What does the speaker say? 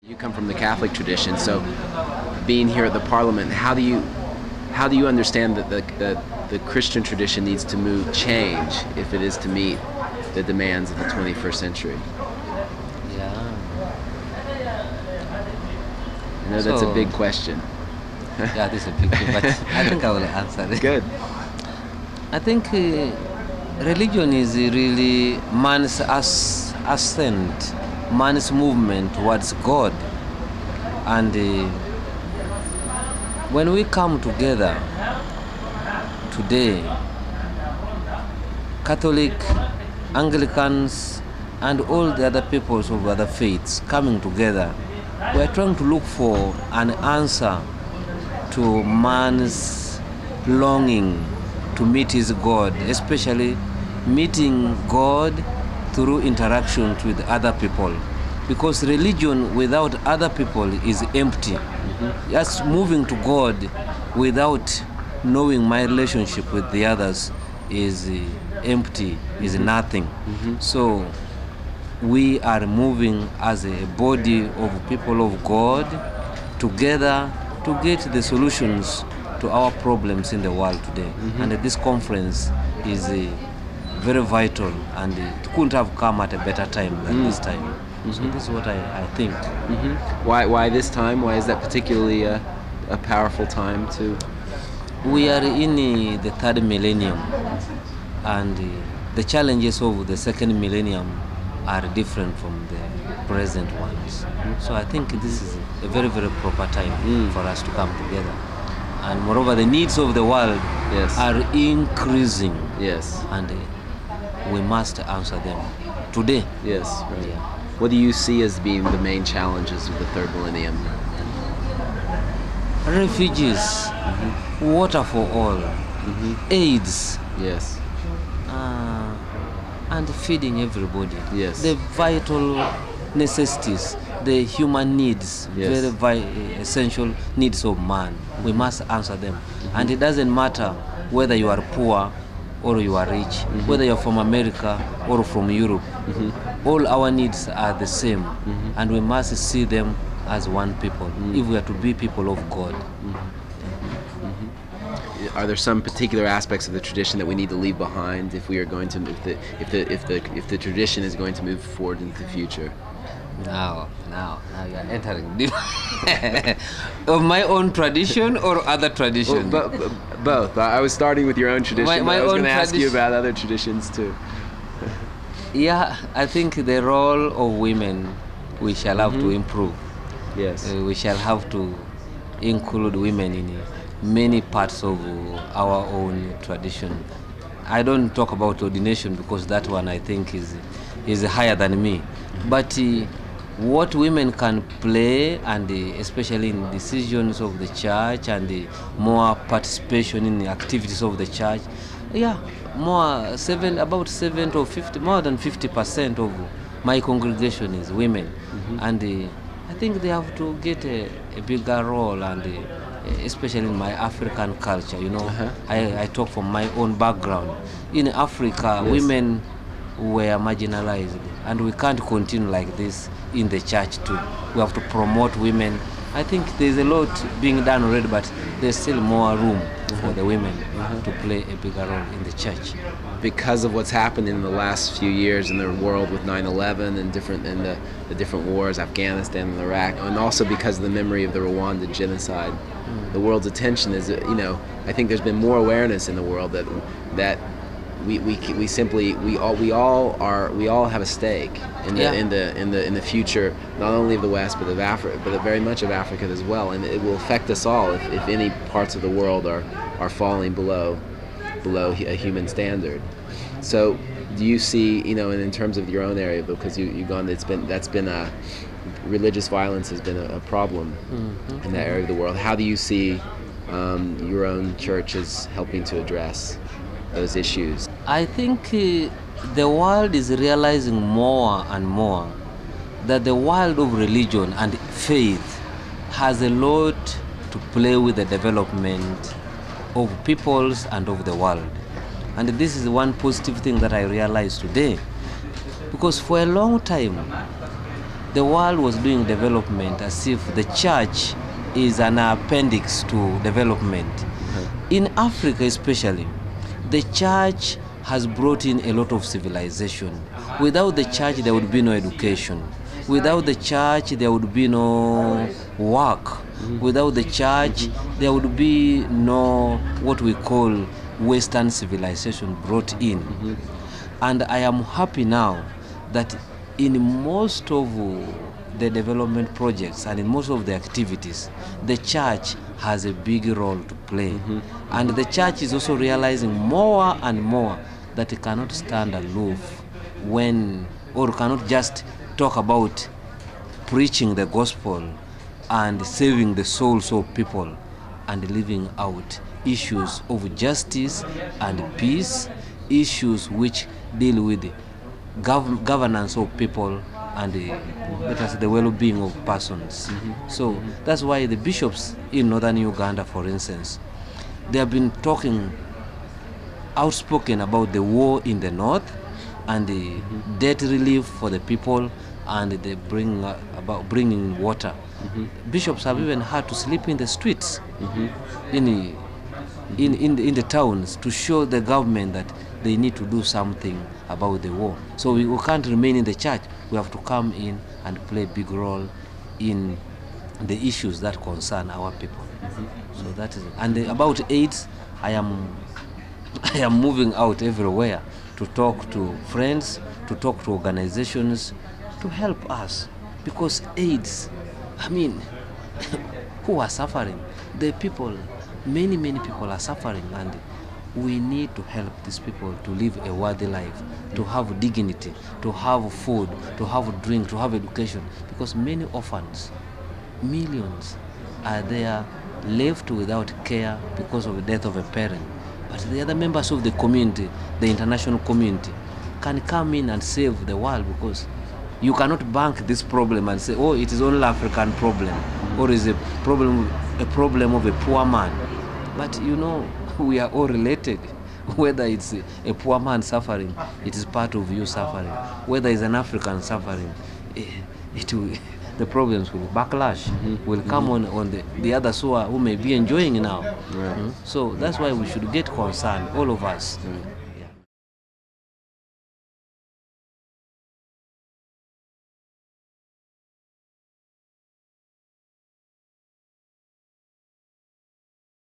You come from the Catholic tradition, so being here at the Parliament, how do you understand that the Christian tradition needs to change if it is to meet the demands of the 21st century? Yeah. I know that's a big question. Yeah, this is a big question, but I think I will answer it. Good. I think religion is really man's ascent, man's movement towards God. And when we come together today, Catholic, Anglicans, and all the other peoples of other faiths coming together, we are trying to look for an answer to man's longing to meet his God, especially meeting God through interactions with other people. Because religion without other people is empty. Just moving to God without knowing my relationship with the others is empty, is nothing. So we are moving as a body of people of God together to get the solutions to our problems in the world today. And this conference is very vital, and it couldn't have come at a better time than this time. So this is what I think. Why this time? Why is that particularly a powerful time to? We are in the third millennium, and the challenges of the second millennium are different from the present ones. So I think this is a very, very proper time for us to come together. And moreover, the needs of the world are increasing. Yes. And we must answer them today. Yes. Right. Yeah. What do you see as being the main challenges of the third millennium? Refugees, water for all, AIDS, yes, and feeding everybody. Yes. The vital necessities, the human needs, very essential needs of man. We must answer them. And it doesn't matter whether you are poor or you are rich, whether you're from America or from Europe. All our needs are the same, and we must see them as one people if we are to be people of God. Are there some particular aspects of the tradition that we need to leave behind if we are going to, if the tradition is going to move forward into the future? Now you are entering deep. Of my own tradition or other tradition? Well, both. I was starting with your own tradition, but I was going to ask you about other traditions too. Yeah, I think the role of women we shall have to improve. Yes. We shall have to include women in many parts of our own tradition. I don't talk about ordination because that one I think is higher than me. But what women can play, and especially in decisions of the church, and more participation in the activities of the church, about 7 or 50, more than 50% of my congregation is women, and I think they have to get a bigger role, and especially in my African culture. You know, I talk from my own background. In Africa, women were marginalized, and we can't continue like this in the church too. We have to promote women. I think there's a lot being done already, but there's still more room for the women to play a bigger role in the church. Because of what's happened in the last few years in the world with 9/11 and the different wars, Afghanistan and Iraq, and also because of the memory of the Rwanda genocide, the world's attention is, I think there's been more awareness in the world that we all have a stake in the future, not only of the West but of Africa, but very much of Africa as well, and it will affect us all if any parts of the world are falling below a human standard. So do you see, in terms of your own area, because you've gone, religious violence has been a problem in that area of the world. How do you see your own church as helping to address those issues? I think the world is realizing more and more that the world of religion and faith has a lot to play with the development of peoples and of the world. And this is one positive thing that I realized today, because for a long time the world was doing development as if the church is an appendix to development. In Africa especially, the church has brought in a lot of civilization. Without the church, there would be no education. Without the church, there would be no work. Without the church, there would be no what we call Western civilization brought in. And I am happy now that in most of the development projects and in most of the activities, the church has a big role to play. And the church is also realizing more and more that it cannot stand aloof when, or cannot just talk about preaching the gospel and saving the souls of people and leaving out issues of justice and peace, issues which deal with the governance of people and the well-being of persons. So that's why the bishops in northern Uganda, for instance, they have been talking outspoken about the war in the north and the debt relief for the people, and they bring about bringing water. Bishops have even had to sleep in the streets, in the towns, to show the government that they need to do something about the war. So we can't remain in the church. We have to come in and play a big role in the issues that concern our people. So that is it. And about AIDS, I am moving out everywhere to talk to friends, to talk to organizations, to help us, because AIDS, I mean, who are suffering? The people, many people are suffering, and we need to help these people to live a worthy life, to have dignity, to have food, to have drink, to have education, because many orphans, millions, are there left without care because of the death of a parent. But the other members of the community, the international community, can come in and save the world, because you cannot bank this problem and say, oh, it is only African problem, or is a problem of a poor man. But you know, we are all related. Whether it's a poor man suffering, it is part of you suffering. Whether it's an African suffering, the problems will backlash, will come on the others who may be enjoying now. So that's why we should get concerned, all of us.